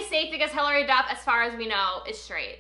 stay safe because Hillary Duff, as far as we know, is straight.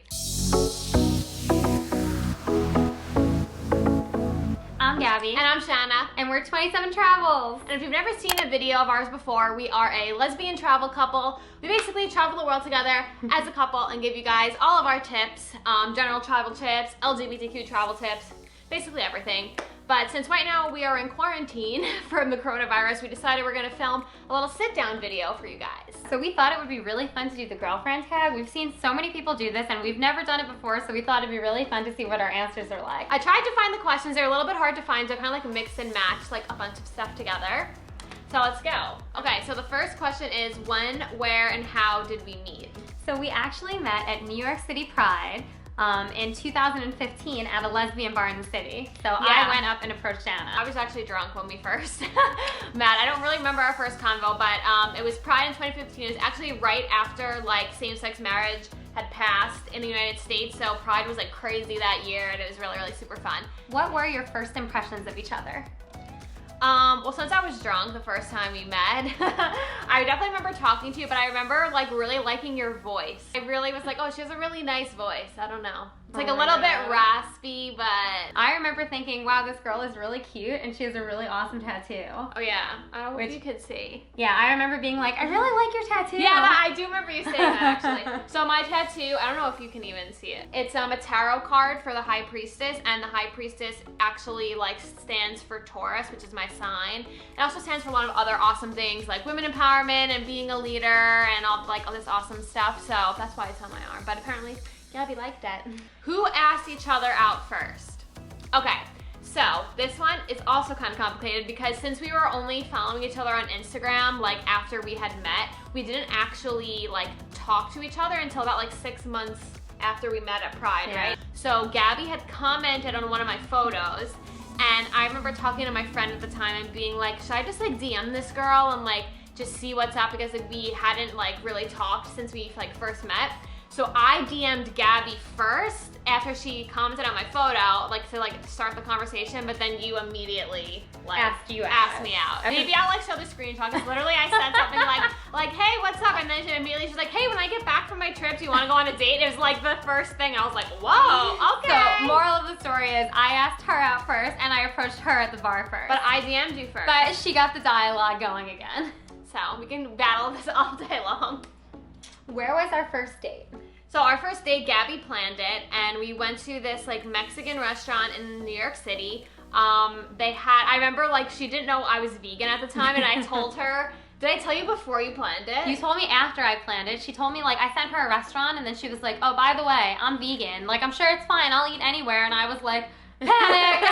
I'm Gabby. And I'm Shanna. And we're 27 Travels. And if you've never seen a video of ours before, we are a lesbian travel couple. We basically travel the world together as a couple and give you guys all of our tips, general travel tips, LGBTQ travel tips, basically everything. But since right now we are in quarantine from the coronavirus, we decided we're gonna film a little sit-down video for you guys. So we thought it would be really fun to do the girlfriend tag. We've seen so many people do this and we've never done it before, so we thought it'd be really fun to see what our answers are like. I tried to find the questions. They're a little bit hard to find, so I kind of like mix and match like a bunch of stuff together. So let's go. Okay, so the first question is when, where, and how did we meet? So we actually met at New York City Pride in 2015 at a lesbian bar in the city. So yeah. I went up and approached Anna. I was actually drunk when we first met. I don't really remember our first convo, but it was Pride in 2015. It was actually right after like same-sex marriage had passed in the United States, so Pride was like crazy that year and it was really, really super fun. What were your first impressions of each other? Well, since I was drunk the first time we met, I definitely remember talking to you, but I remember like really liking your voice. I really was like, oh, she has a really nice voice. I don't know. It's like a little bit raspy, but... I remember thinking, wow, this girl is really cute and she has a really awesome tattoo. Oh yeah, I hope you could see. Yeah, I remember being like, I really like your tattoo. Yeah, I do remember you saying that actually. So my tattoo, I don't know if you can even see it. It's a tarot card for the High Priestess, and the High Priestess actually like stands for Taurus, which is my sign. It also stands for a lot of other awesome things like women empowerment and being a leader and all this awesome stuff. So that's why it's on my arm. But apparently Gabby liked it. Who asked each other out first? Okay, so this one is also kind of complicated because since we were only following each other on Instagram like after we had met, we didn't actually like talk to each other until about like 6 months after we met at Pride, right? So Gabby had commented on one of my photos, and I remember talking to my friend at the time and being like, should I just like DM this girl and like just see what's up, because like we hadn't like really talked since we like first met. So I DM'd Gabby first after she commented on my photo, like to like start the conversation, but then you immediately like asked me out. Maybe I'll like show the screenshot, because literally I said something like, hey, what's up? And then she's like, hey, when I get back from my trip, do you want to go on a date? It was like the first thing. I was like, whoa, okay. So moral of the story is I asked her out first and I approached her at the bar first. But I DM'd you first. But she got the dialogue going again. So we can battle this all day long. Where was our first date? So our first date, Gabby planned it, and we went to this like Mexican restaurant in New York City. I remember like she didn't know I was vegan at the time, and I told her, did I tell you before you planned it? You told me after I planned it. She told me like I sent her a restaurant, and then she was like, oh, by the way, I'm vegan. Like I'm sure it's fine, I'll eat anywhere. And I was like, panic.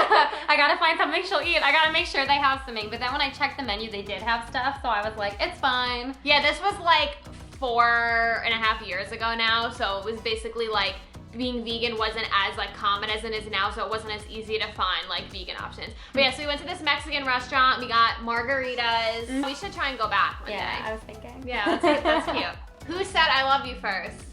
I gotta find something she'll eat. I gotta make sure they have something. But then when I checked the menu, they did have stuff, so I was like, it's fine. Yeah, this was like 4.5 years ago now, so it was basically like being vegan wasn't as like common as it is now, so it wasn't as easy to find like vegan options. But yeah, so we went to this Mexican restaurant, we got margaritas. We should try and go back one day. Yeah, I was thinking. Yeah, that's cute. Who said I love you first?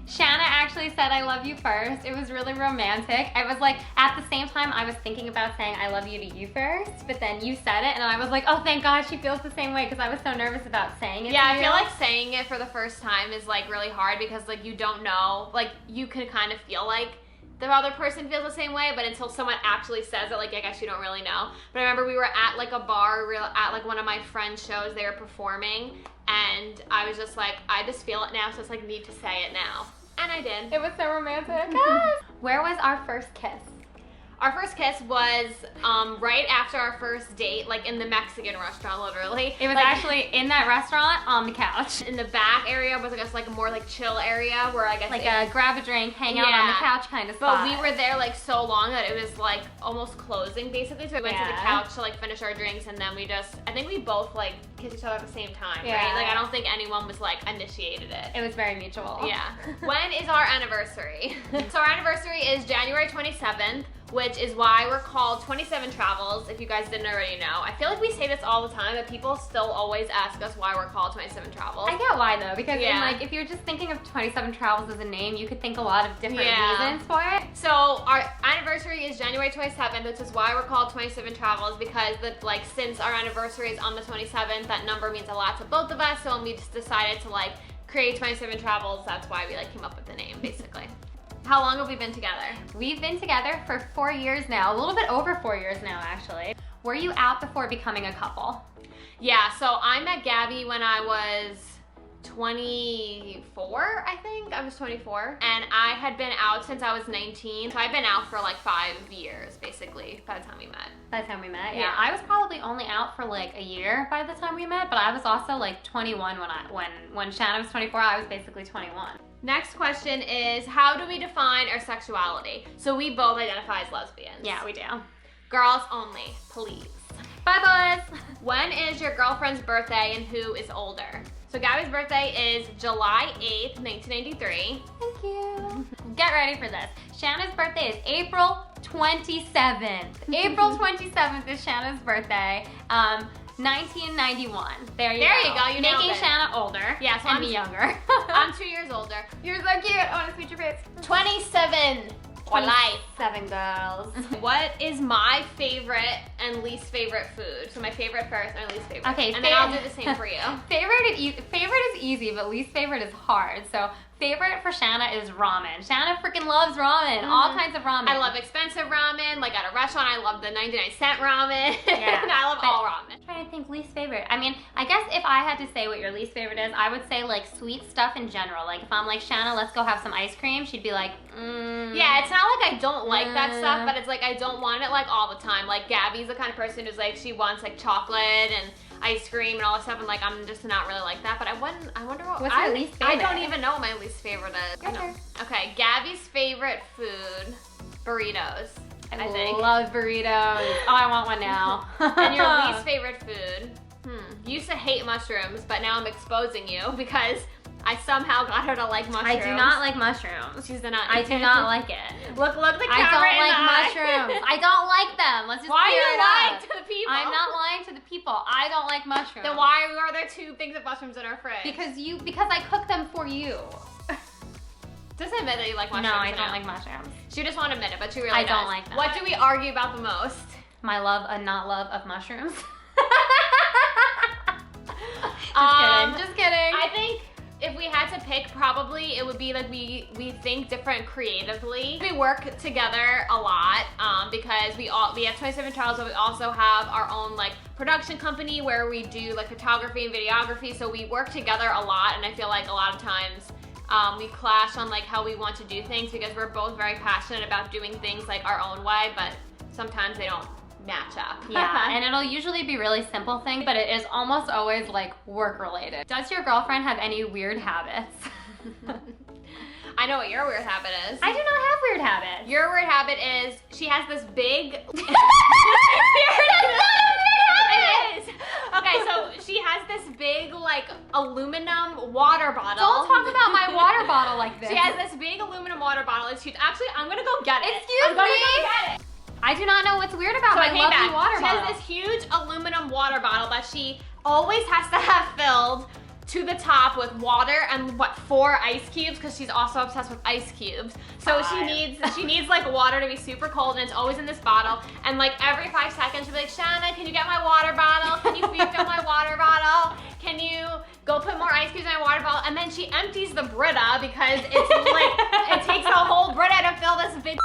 Shanna actually said I love you first. It was really romantic. I was like, at the same time, I was thinking about saying I love you to you first, but then you said it, and I was like, oh, thank God she feels the same way, because I was so nervous about saying it to you. I feel like saying it for the first time is like really hard, because like you don't know, like you can kind of feel like the other person feels the same way, but until someone actually says it, like I guess you don't really know. But I remember we were at like a bar, at like one of my friend's shows, they were performing, and I was just like, I just feel it now, so it's like need to say it now. And I did. It was so romantic. Where was our first kiss? Our first kiss was right after our first date, like in the Mexican restaurant, literally. It was like, actually in that restaurant on the couch. In the back area was I guess like a more like chill area where I guess like a grab a drink, hang out on the couch kind of spot. But we were there like so long that it was like almost closing basically. So we went to the couch to like finish our drinks, and then I think we both like kissed each other at the same time, right? Like I don't think anyone was like initiated it. It was very mutual. Yeah. When is our anniversary? So our anniversary is January 27th. Which is why we're called 27 Travels, if you guys didn't already know. I feel like we say this all the time, but people still always ask us why we're called 27 Travels. I get why though, because like if you're just thinking of 27 Travels as a name, you could think a lot of different reasons for it. So our anniversary is January 27th, which is why we're called 27 Travels, because since our anniversary is on the 27th, that number means a lot to both of us. So when we just decided to like create 27 Travels. That's why we like came up with the name, basically. How long have we been together? We've been together for 4 years now, a little bit over 4 years now, actually. Were you out before becoming a couple? Yeah, so I met Gabby when I was 24, I think. I was 24. And I had been out since I was 19. So I've been out for like 5 years, basically, by the time we met. By the time we met, yeah. I was probably only out for like a year by the time we met, but I was also like 21 when Shanna was 24, I was basically 21. Next question is, how do we define our sexuality? So we both identify as lesbians. Yeah, we do. Girls only, please. Bye, boys. When is your girlfriend's birthday and who is older? So Gabby's birthday is July 8th, 1993. Thank you. Get ready for this. Shanna's birthday is April 27th. April 27th is Shanna's birthday. 1991. There you go. You nailed Making it. Shanna older. Yeah, so and I'm me younger. I'm 2 years older. You're so cute. I want to squeeze your face. 27. For life. 7 girls. What is my favorite and least favorite food? So my favorite first and least favorite. Okay, and then I'll do the same for you. Favorite is easy, but least favorite is hard. So favorite for Shanna is ramen. Shanna freaking loves ramen. All kinds of ramen. I love expensive ramen. Like at a restaurant, I love the 99-cent ramen. Yeah. And I love all ramen. I'm trying to think least favorite. I mean, I guess if I had to say what your least favorite is, I would say like sweet stuff in general. Like if I'm like, Shanna, let's go have some ice cream, she'd be like, Yeah, it's not like I don't like that stuff, but it's like I don't want it like all the time. Like Gabby's the kind of person who's like, she wants like chocolate and ice cream and all this stuff, and like I'm just not really like that. But I wonder what What's your least favorite? I don't even know what my least favorite is. Okay. Okay, Gabby's favorite food, burritos. I think. Love burritos. Oh, I want one now. And your least favorite food? You used to hate mushrooms, but now I'm exposing you because I somehow got her to like mushrooms. I do not like mushrooms. She's the nut. I do not like it. Look the camera I don't in like the eye. mushrooms. I don't like them. Let's just Why are clear you it lying up. to the people? I'm not lying to the people. I don't like mushrooms. Then why are there 2 things of mushrooms in our fridge? Because I cook them for you. Just admit that you like mushrooms. No, I don't like mushrooms. She just won't admit it, but she really I does. don't like them. What do we argue about the most? My love and not love of mushrooms. Just kidding. I think if we had to pick, probably it would be like we think different creatively. We work together a lot because we have 27 Charles, but we also have our own like production company where we do like photography and videography. So we work together a lot, and I feel like a lot of times we clash on like how we want to do things because we're both very passionate about doing things like our own way, but sometimes they don't match up. Yeah, and it'll usually be really simple things, but it is almost always like work related. Does your girlfriend have any weird habits? I know what your weird habit is. I do not have weird habits. Your weird habit is she has this big... It is. Okay, so she has this big like aluminum water bottle. Don't talk about my water bottle like this. She has this big aluminum water bottle. It's huge. Actually, I'm gonna go get it. Excuse me? I'm gonna go get it. I do not know what's weird about So my I came lovely back. water She bottle. has this huge aluminum water bottle that she always has to have filled to the top with water and 4 ice cubes because she's also obsessed with ice cubes. So she needs like water to be super cold, and it's always in this bottle. And like every 5 seconds she'll be like, Shanna, can you get my water bottle? Can you refill my water bottle? Can you go put more ice cubes in my water bottle? And then she empties the Brita because it's like it takes a whole Brita to fill this big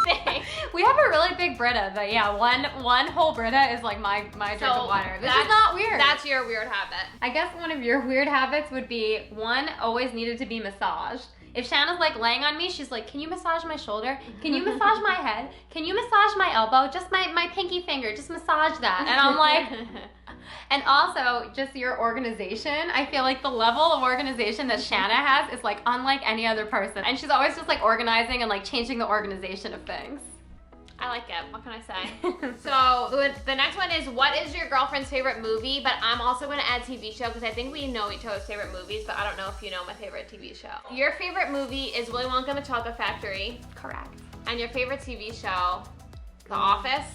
thing. We have a really big Brita, but yeah, one whole Brita is like my drink of water. This is not weird. That's your weird habit. I guess one of your weird habits would be, one, always needed to be massaged. If Shanna's like laying on me, she's like, can you massage my shoulder? Can you massage my head? Can you massage my elbow? Just my pinky finger, just massage that. And I'm like, and also just your organization. I feel like the level of organization that Shanna has is like unlike any other person. And she's always just like organizing and like changing the organization of things. I like it. What can I say? So the next one is, what is your girlfriend's favorite movie? But I'm also going to add TV show because I think we know each other's favorite movies, but I don't know if you know my favorite TV show. Your favorite movie is Willy Wonka and the Chocolate Factory. Correct. And your favorite TV show, The Office.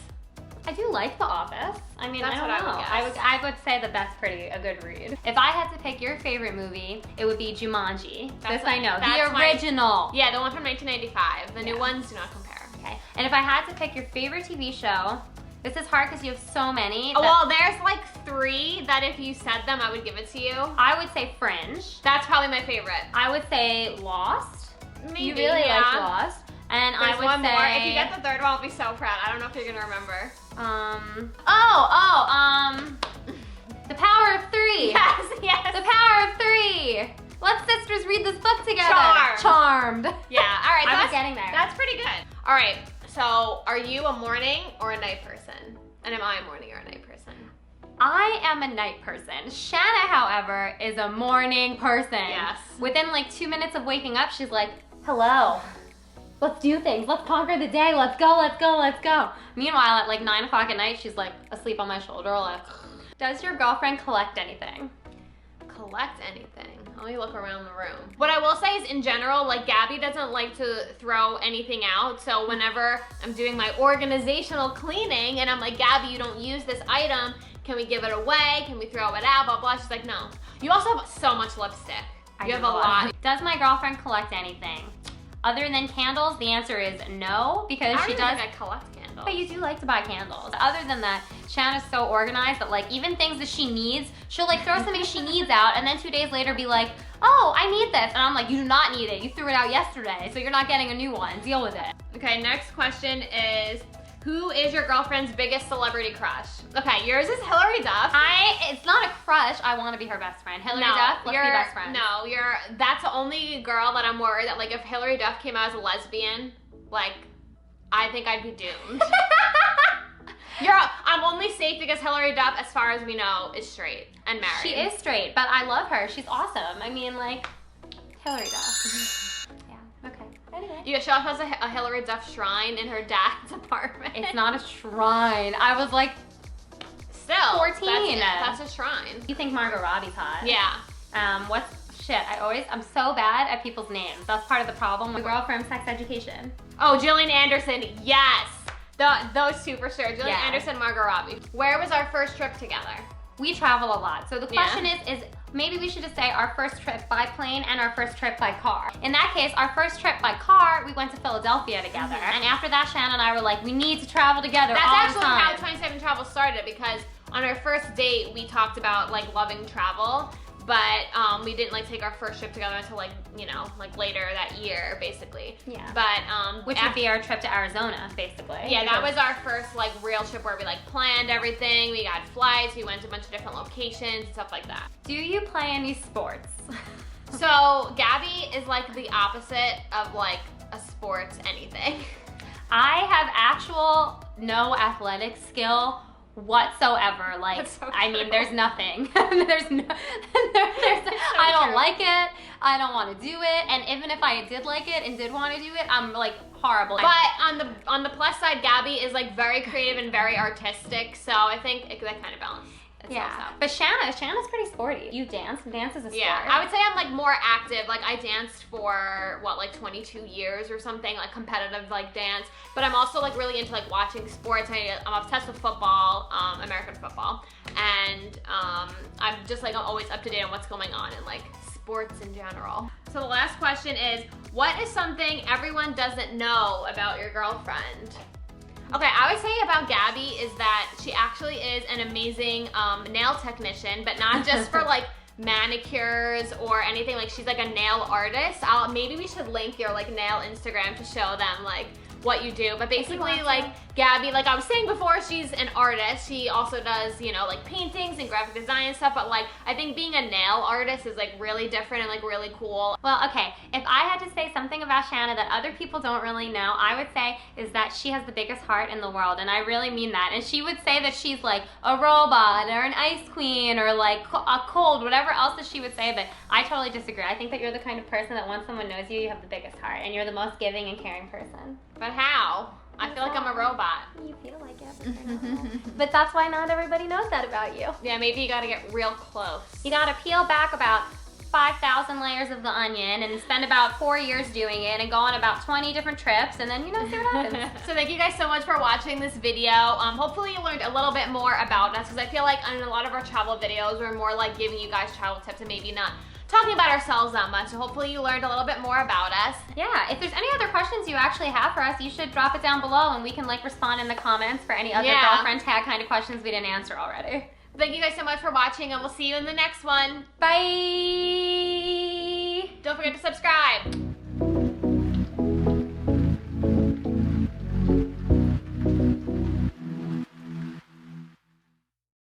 I do like The Office. I mean, That's I don't what I know. would guess. I would say that that's a good read. If I had to pick your favorite movie, it would be Jumanji. This I know. The original. Yeah, the one from 1995. The new ones do not compare. Okay. And if I had to pick your favorite TV show, This is hard because you have so many. Oh, well, there's like 3 that if you said them, I would give it to you. I would say Fringe. That's probably my favorite. I would say Lost. Maybe, you really like Lost. And there's I would one say... more. If you get the 3rd one, I'll be so proud. I don't know if you're gonna remember. The Power of 3. Yes. The Power of 3. Let's sisters read this book together. Charmed. Charmed. Yeah, all right. I was getting there. That's pretty good. All right, so are you a morning or a night person? And am I a morning or a night person? I am a night person. Shanna, however, is a morning person. Yes. Within like 2 minutes of waking up, she's like, hello. Let's do things. Let's conquer the day. Let's go, let's go, let's go. Meanwhile, at like 9 o'clock at night, she's like asleep on my shoulder. Like, does your girlfriend collect anything? Collect anything? Let me look around the room. What I will say is in general, like Gabby doesn't like to throw anything out. So whenever I'm doing my organizational cleaning and I'm like, Gabby, you don't use this item. Can we give it away? Can we throw it out? Blah, blah. She's like, no. You also have so much lipstick. You have a lot. Does my girlfriend collect anything? Other than candles, the answer is no, because she does. I don't think I collect candles. But you do like to buy candles. Other than that, Shanna's so organized that like even things that she needs, she'll like throw something she needs out and then 2 days later be like, oh, I need this. And I'm like, you do not need it. You threw it out yesterday, so you're not getting a new one. Deal with it. Okay, next question is, who is your girlfriend's biggest celebrity crush? Okay, yours is Hillary Duff. It's not a crush. I want to be her best friend. Hillary Duff, let's be best friends. No, that's the only girl that I'm worried that like if Hillary Duff came out as a lesbian, like, I think I'd be doomed. I'm only safe because Hillary Duff, as far as we know, is straight and married. She is straight, but I love her. She's awesome. I mean, like, Hillary Duff. Yeah, okay. Anyway. Yeah, she also has a Hillary Duff shrine in her dad's apartment. It's not a shrine. I was like, still 14. That's a shrine. You think Margot Robbie's hot? Yeah. I'm so bad at people's names. That's part of the problem. The girl from Sex Education. Oh, Gillian Anderson, yes. Those superstars, Gillian Anderson, Margot Robbie. Where was our first trip together? We travel a lot. So the question is maybe we should just say our first trip by plane and our first trip by car. In that case, our first trip by car, we went to Philadelphia together. And after that, Shannon and I were like, we need to travel together all the time. That's actually how 27 Travel started, because on our first date, we talked about like loving travel, but we didn't like take our first trip together until like, you know, like later that year, basically. Yeah. But which would be our trip to Arizona, basically. Yeah, that was our first like real trip where we like planned everything. We got flights, we went to a bunch of different locations, stuff like that. Do you play any sports? So Gabby is like the opposite of like a sports anything. I have actual no athletic skill whatsoever. Like, so I mean, there's nothing. I don't like it. I don't want to do it. And even if I did like it and did want to do it, I'm like horrible. But on the plus side, Gabby is like very creative and very artistic. So I think that kind of balance. Yeah, but Shanna's pretty sporty. You dance. Dance is a sport. Yeah, I would say I'm like more active. Like I danced for what, like 22 years or something, like competitive like dance. But I'm also like really into like watching sports. I'm obsessed with football, American football, and I'm just like I'm always up to date on what's going on in like sports in general. So the last question is, what is something everyone doesn't know about your girlfriend? Okay, I would say about Gabby is that she actually is an amazing nail technician, but not just for like manicures or anything. Like she's like a nail artist. Maybe we should link your like nail Instagram to show them like what you do. But basically like Gabby, like I was saying before, she's an artist. She also does, you know, like paintings and graphic design and stuff, but like I think being a nail artist is like really different and like really cool. Well, okay, if I had to say something about Shanna that other people don't really know, I would say is that she has the biggest heart in the world, and I really mean that. And she would say that she's like a robot or an ice queen or like a cold, whatever else that she would say, but I totally disagree. I think that you're the kind of person that once someone knows you, you have the biggest heart, and you're the most giving and caring person. But how? I feel like I'm a robot. You feel like it. But that's why not everybody knows that about you. Yeah, maybe you gotta get real close. You gotta peel back about 5,000 layers of the onion and spend about 4 years doing it and go on about 20 different trips, and then, you know, see what happens. So thank you guys so much for watching this video. Hopefully you learned a little bit more about us, because I feel like in a lot of our travel videos, we're more like giving you guys travel tips and maybe not talking about ourselves that much. So hopefully you learned a little bit more about us. Yeah, if there's any other questions you actually have for us, you should drop it down below and we can like respond in the comments for any other girlfriend tag kind of questions we didn't answer already. Thank you guys so much for watching, and we'll see you in the next one. Bye! Don't forget to